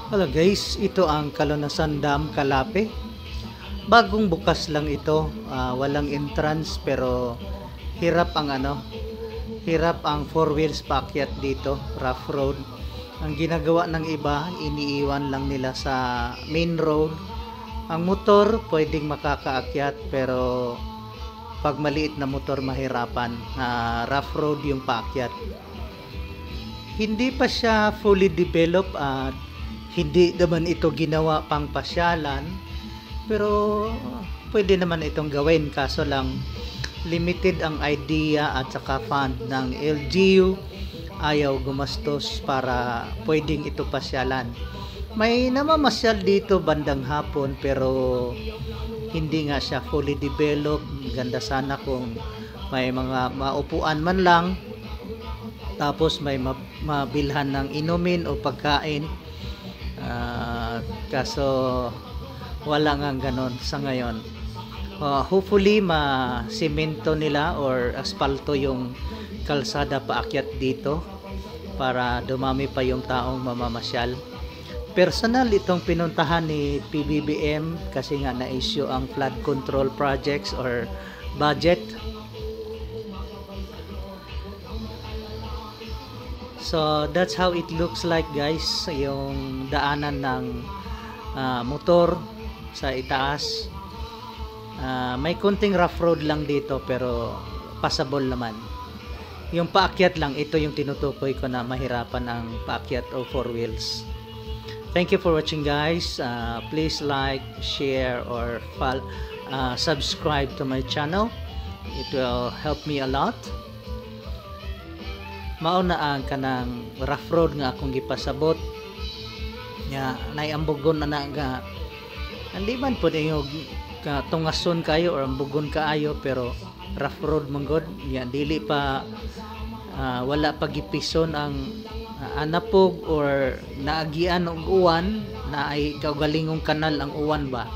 Hello guys, ito ang Kalunasan Dam, Kalape. Bagong bukas lang ito, walang entrance pero hirap ang hirap ang four wheels paakyat dito, rough road. Ang ginagawa ng iba, iniiwan lang nila sa main road. Ang motor pwedeng makakaakyat pero pag maliit na motor mahirapan, rough road yung paakyat. Hindi pa siya fully developed at hindi naman ito ginawa pang pasyalan, pero pwede naman itong gawin, kaso lang limited ang idea at saka fund ng LGU, ayaw gumastos para pwedeng ito pasyalan. May namamasyal dito bandang hapon pero hindi nga siya fully developed. Ganda sana kung may mga maupuan man lang, tapos may mabilhan ng inumin o pagkain. Kaso wala nga ganon sa ngayon. Hopefully ma-semento nila or asfalto yung kalsada paakyat dito para dumami pa yung taong mamamasyal. Personal itong pinuntahan ni PBBM kasi nga na-issue ang flood control projects or budget. So that's how it looks like guys, yung daanan ng motor sa itaas. May kunting rough road lang dito pero passable naman. Yung paakyat lang, ito yung tinutukoy ko na mahirapan ang paakyat o four wheels. Thank you for watching guys. Please like, share or subscribe to my channel. It will help me a lot. Maunaan ka ng rough road nga akong gipasabot nya naiambugon na nga hindi man po yung tungason kayo or ambugon kaayo pero rough road man god nya dili pa wala pa gipison ang anapog or naagian og uwan na ay kaugalingong kanal ang uwan ba.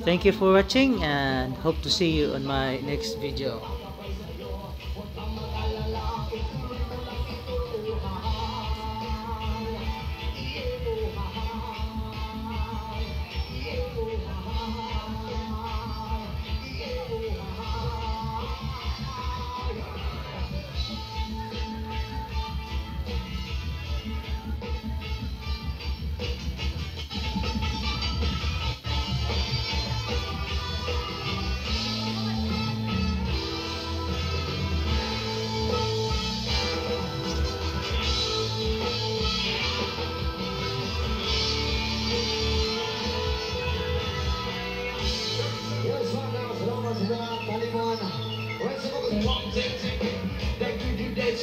Thank you for watching and hope to see you on my next video.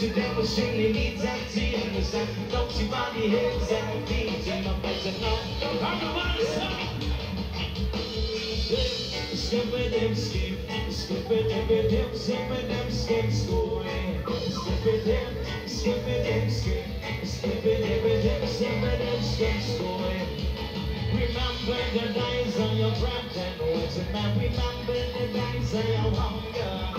You never seen it needs and tears and don't see body heads and things in my better know. I'm the one skip it, them skip, skip it, them skip it, them skip school. Skip it, them skip it, them skip, skip it, them skip it, them skip school. Remember the days on your breath and words and man, remember the days on your hunger.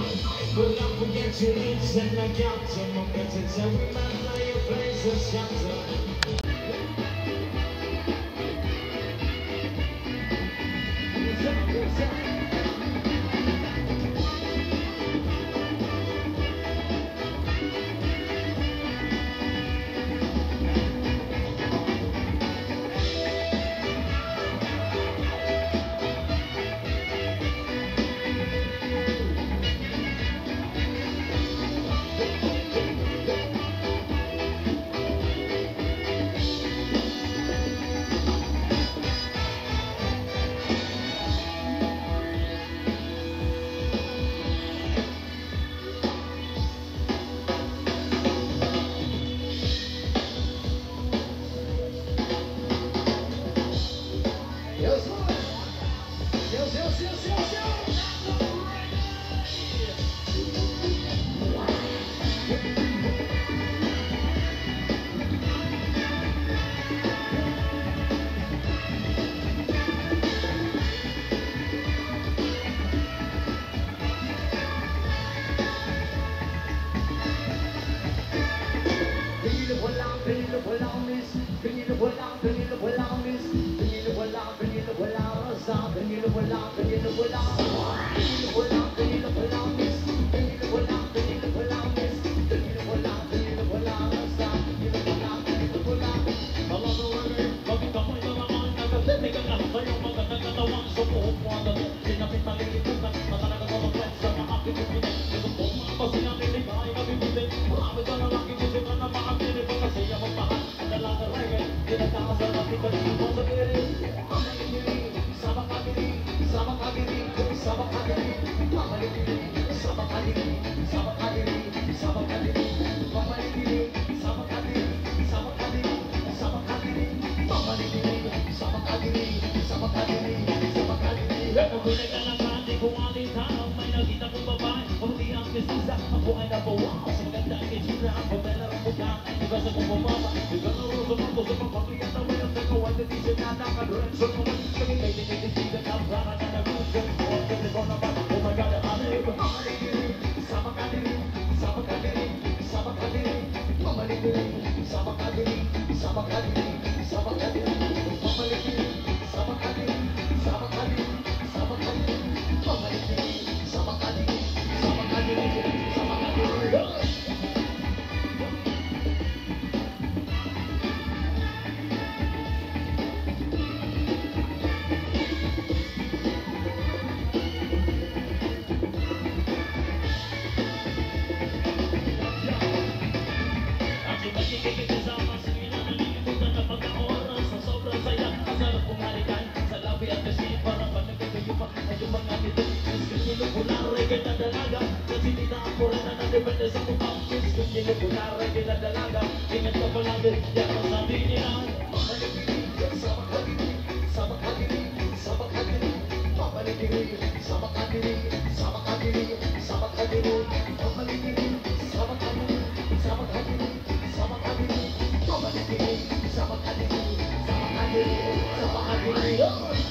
But don't forget your needs and the gaps and moments and so remember your place of shelter. Ako ay nabawa sa magandang itsura. Ang pamela ng mukha, iba sa bumababa. Iba na rin sa mga sa mga pagkiyat na mayroon sa kawan. Hindi siya na nakadurensyon mo. Kami may dinitisigan na para na nag-unsyon. Huwag kasi ko naman, oh my God, alib. Mamaligilig, sama ka dilim, sama ka dilim, sama ka dilim. Mamaligilig, sama ka dilim, sama ka dilim, sama ka dilim. Mamaligilig, sama ka dilim, sama ka dilim, sama ka dilim. Mamaligilig, sama ka dilim, sama ka dilim. Ingat ka palagi, yan ang sabi nila. Mamaligilig, sama ka dilim, sama ka dilim, sama ka dilim. Mamaligilig, sama ka dilim, sama ka dilim, sama ka dilim. Mamaligilig, sama ka dilim, sama ka dilim, sama ka dilim. Mamaligilig, sama ka dilim, sama ka dilim, sama ka dilim.